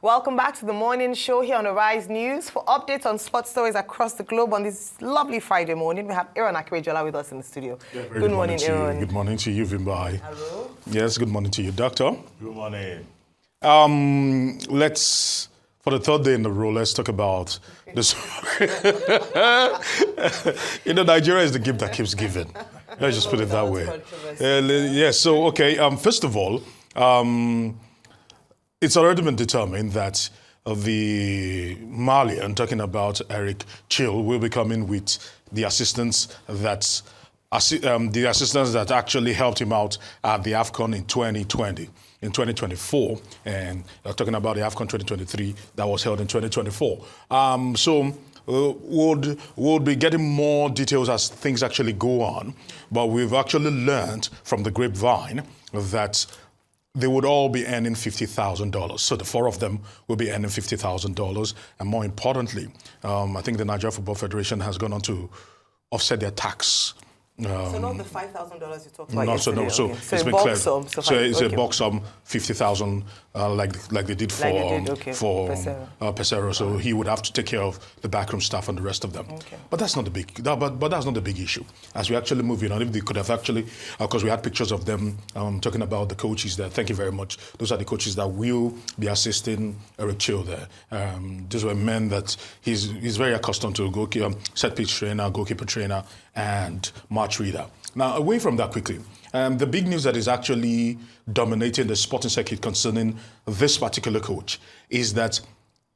Welcome back to the morning show here on Arise News. For updates on sports stories across the globe on this lovely Friday morning, we have Oran with us in the studio. Yeah, good morning, Oran. Good morning to you, Vimbai. Hello. Yes, good morning to you, Doctor. Good morning. Let's, for the third day in a row, let's talk about this. Nigeria is the gift that keeps giving. Let's just put it that way. First of all, it's already been determined that the Malian, talking about Eric Chelle, will be coming with the assistants that actually helped him out at the AFCON in 2020. In 2024, and talking about the AFCON 2023 that was held in 2024. We'll be getting more details as things actually go on, but we've actually learned from the grapevine that they would all be earning $50,000. So the four of them will be earning $50,000. And more importantly, I think the Nigeria Football Federation has gone on to offset their tax. So not the $5,000 you talked about yesterday? No, so it's been cleared. So it's a box sum, 50,000, like they did for Pesero. So he would have to take care of the backroom staff and the rest of them. Okay. But that's not the big. But that's not the big issue. As we actually move on, if they could have actually, because we had pictures of them talking about the coaches there. Thank you very much. Those are the coaches that will be assisting Eric Chelle there. These were men that he's very accustomed to: set pitch trainer, goalkeeper trainer, and match reader. Now, away from that quickly, the big news that is actually dominating the sporting circuit concerning this particular coach is that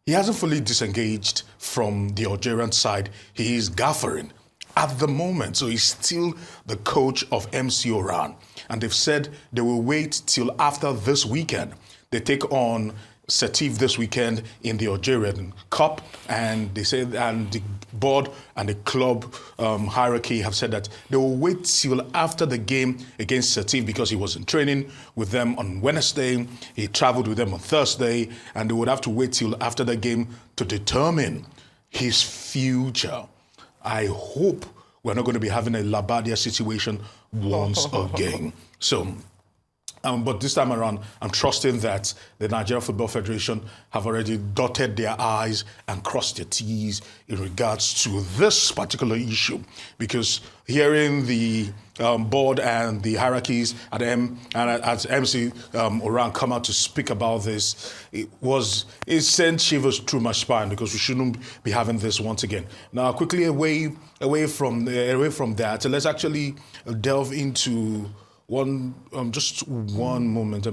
he hasn't fully disengaged from the Algerian side. He is gaffering at the moment, so he's still the coach of MC Oran. And they've said they will wait till after this weekend. They take on Setif this weekend in the Algerian Cup, and they say, and the board and the club hierarchy have said that they will wait till after the game against Setif because he was in training with them on Wednesday, he traveled with them on Thursday, and they would have to wait till after the game to determine his future. I hope we're not going to be having a Labadia situation once again. But this time around, I'm trusting that the Nigeria Football Federation have already dotted their I's and crossed their T's in regards to this particular issue. Because hearing the board and the hierarchies at MC Oran come out to speak about this, it sent shivers through my spine because we shouldn't be having this once again. Now, quickly away from that, let's actually delve into just one moment,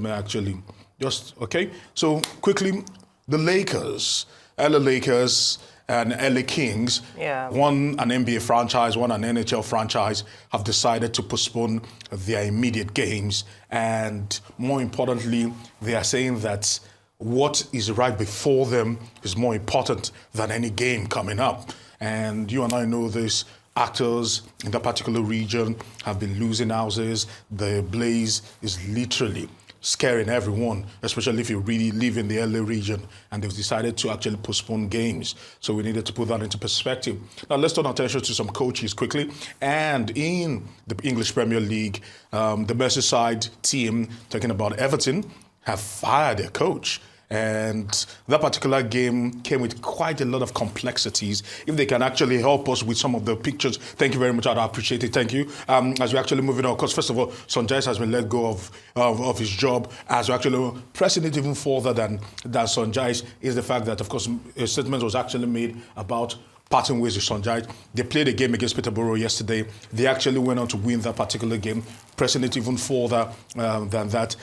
okay? So quickly, the Lakers, LA Lakers and LA Kings, one an NBA franchise, one an NHL franchise, have decided to postpone their immediate games. And more importantly, they are saying that what is right before them is more important than any game coming up. And you and I know this. Actors in that particular region have been losing houses. The blaze is literally scaring everyone, especially if you really live in the LA region, and they've decided to actually postpone games. So we needed to put that into perspective. Now let's turn attention to some coaches quickly. And in the English Premier League, the Merseyside team, talking about Everton, have fired their coach. And that particular game came with quite a lot of complexities. If they can actually help us with some of the pictures, thank you very much. I'd appreciate it. Thank you. As we're actually moving on, because first of all, Sean Dyche has been let go of his job. As we're actually pressing it even further than Sean Dyche is the fact that, of course, a statement was actually made about parting ways with Sean Dyche. They played a game against Peterborough yesterday. They actually went on to win that particular game, pressing it even further than that.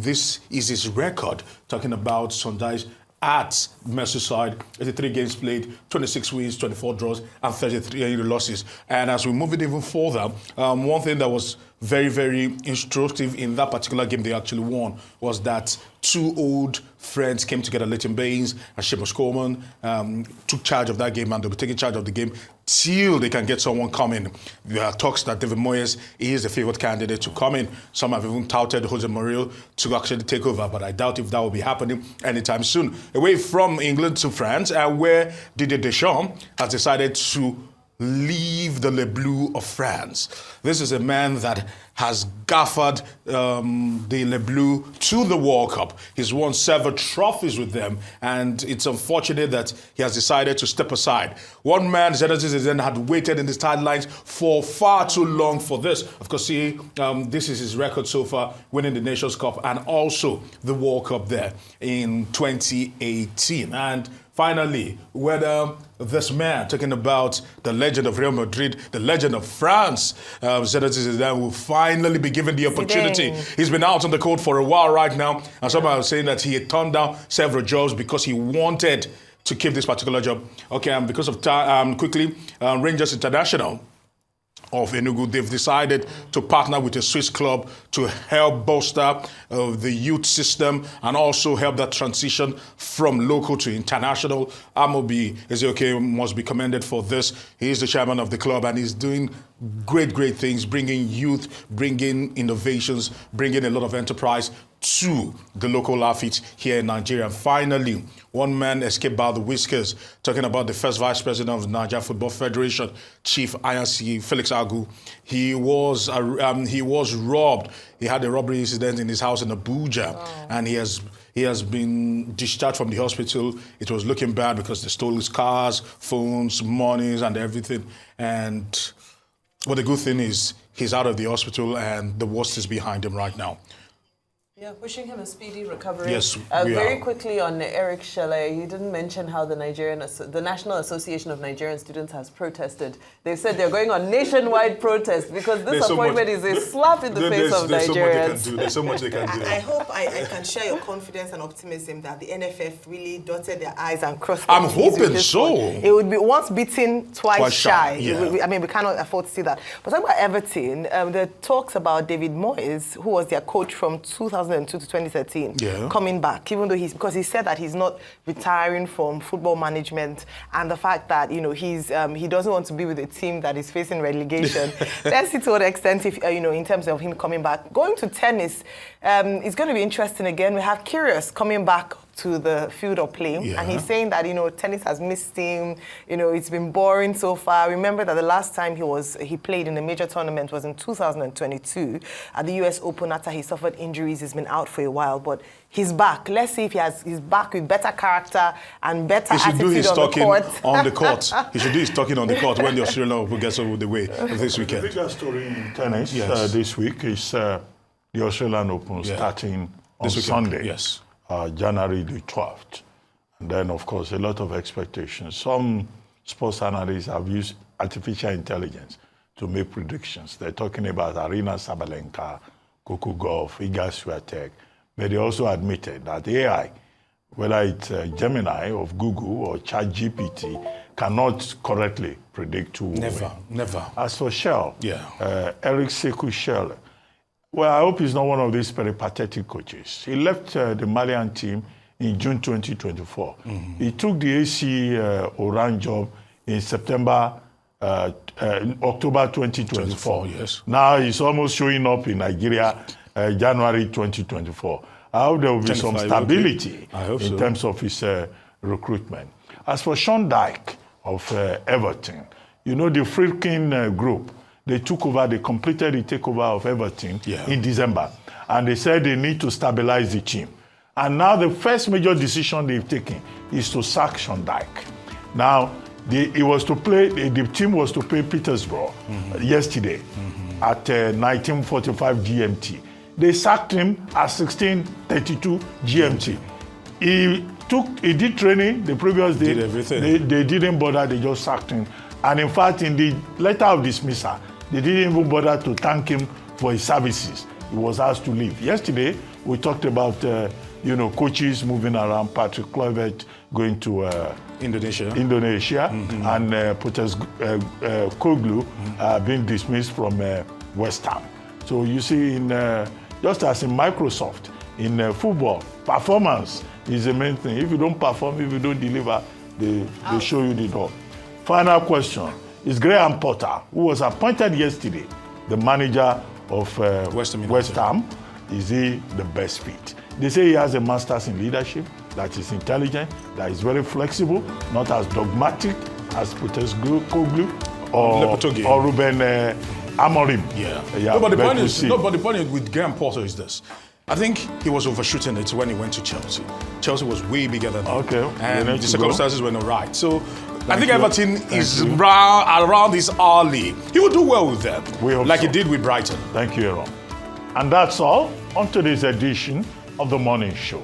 This is his record, talking about Sean Dyche at Merseyside. 83 games played, 26 wins, 24 draws, and 33 losses. And as we move it even further, one thing that was very, very instructive in that particular game they actually won was that two old friends came together, Leighton Baines and Seamus Coleman, took charge of that game, and they'll be taking charge of the game till they can get someone coming. There are talks that David Moyes is the favourite candidate to come in. Some have even touted Jose Mourinho to actually take over, but I doubt if that will be happening anytime soon. Away from England to France, where Didier Deschamps has decided to leave the Le Bleu of France. This is a man that has gaffed the Le Bleu to the World Cup. He's won several trophies with them, and it's unfortunate that he has decided to step aside. One man, Zinedine Zidane, had waited in the sidelines for far too long for this. Of course, this is his record so far, winning the Nations Cup and also the World Cup there in 2018. And finally, whether this man, talking about the legend of Real Madrid, the legend of France, Zinedine Zidane, will finally be given the opportunity. He's been out on the court for a while right now, and some are saying that he had turned down several jobs because he wanted to keep this particular job. Okay, and because of time, quickly, Rangers International of Enugu, they've decided to partner with a Swiss club to help bolster the youth system and also help that transition from local to international. Amobi Ezeoke must be commended for this. He's the chairman of the club and he's doing great things, bringing youth, bringing innovations, bringing a lot of enterprise to the local athletes here in Nigeria. And finally, one man escaped by the whiskers, talking about the first vice president of the Nigeria Football Federation, Chief INC Felix Agu. He was robbed. He had a robbery incident in his house in Abuja, and he has been discharged from the hospital. It was looking bad because they stole his cars, phones, monies, and everything. And well, the good thing is he's out of the hospital, and the worst is behind him right now. Yeah, wishing him a speedy recovery. Yes, very quickly on Eric Chelle, he didn't mention how the National Association of Nigerian Students has protested. They've said they're going on nationwide protest because this appointment is a slap in the face of Nigerians. There's so much they can do. I hope I can share your confidence and optimism that the NFF really dotted their I's and crossed their T's. I'm hoping so. It would be once beaten, twice shy. Yeah. We cannot afford to see that. But talking about Everton, the talks about David Moyes, who was their coach from 2002 to 2013, coming back, even though because he said that he's not retiring from football management, and the fact that he doesn't want to be with a team that is facing relegation. Let's see to what extent, if in terms of him coming back. Going to tennis, it's going to be interesting again. We have Kyrgios coming back to the field of play, and he's saying that tennis has missed him. It's been boring so far. Remember that the last time he played in a major tournament was in 2022 at the US Open after he suffered injuries. He's been out for a while, but he's back. Let's see if he's back with better character and better attitude on the court. He should do his talking on the court when the Australian Open gets over the way this weekend. The biggest story in tennis this week is the Australian Open starting on Sunday. Yes. January the 12th. And then, of course, a lot of expectations. Some sports analysts have used artificial intelligence to make predictions. They're talking about Arina Sabalenka, Coco Gauff, Iga Swiatek. But they also admitted that AI, whether it's Gemini of Google or ChatGPT, cannot correctly predict who will win. Never. As for Chelle, Eric Sekou Chelle, well, I hope he's not one of these peripatetic coaches. He left the Malian team in June 2024. He took the AC Oran job in October 2024. Yes. Now he's almost showing up in Nigeria January 2024. I hope there will be some stability in terms of his recruitment. As for Sean Dyche of Everton, the Friedkin group, they completed the takeover of Everton in December. And they said they need to stabilize the team. And now the first major decision they've taken is to sack Sean Dyche. Now, the team was to play Petersburg yesterday at 1945 GMT. They sacked him at 1632 GMT. He did training the previous day. Did everything. They didn't bother, they just sacked him. And in fact, in the letter of dismissal, they didn't even bother to thank him for his services. He was asked to leave. Yesterday, we talked about, coaches moving around. Patrick Kluivert going to Indonesia, and Koglu being dismissed from West Ham. So you see, just as in Microsoft, in football, performance is the main thing. If you don't perform, if you don't deliver, they show you the door. Final question is Graham Potter, who was appointed yesterday, the manager of West Ham. Is he the best fit? They say he has a master's in leadership, that is intelligent, that is very flexible, not as dogmatic as Koglu. or Ruben Amorim. Yeah. No, but the point is, with Graham Potter is this. I think he was overshooting it when he went to Chelsea. Chelsea was way bigger than him. Okay. And the circumstances were not right. So I think Everton is around this early. He will do well with them, like he did with Brighton. Thank you, Oran. And that's all on today's edition of The Morning Show.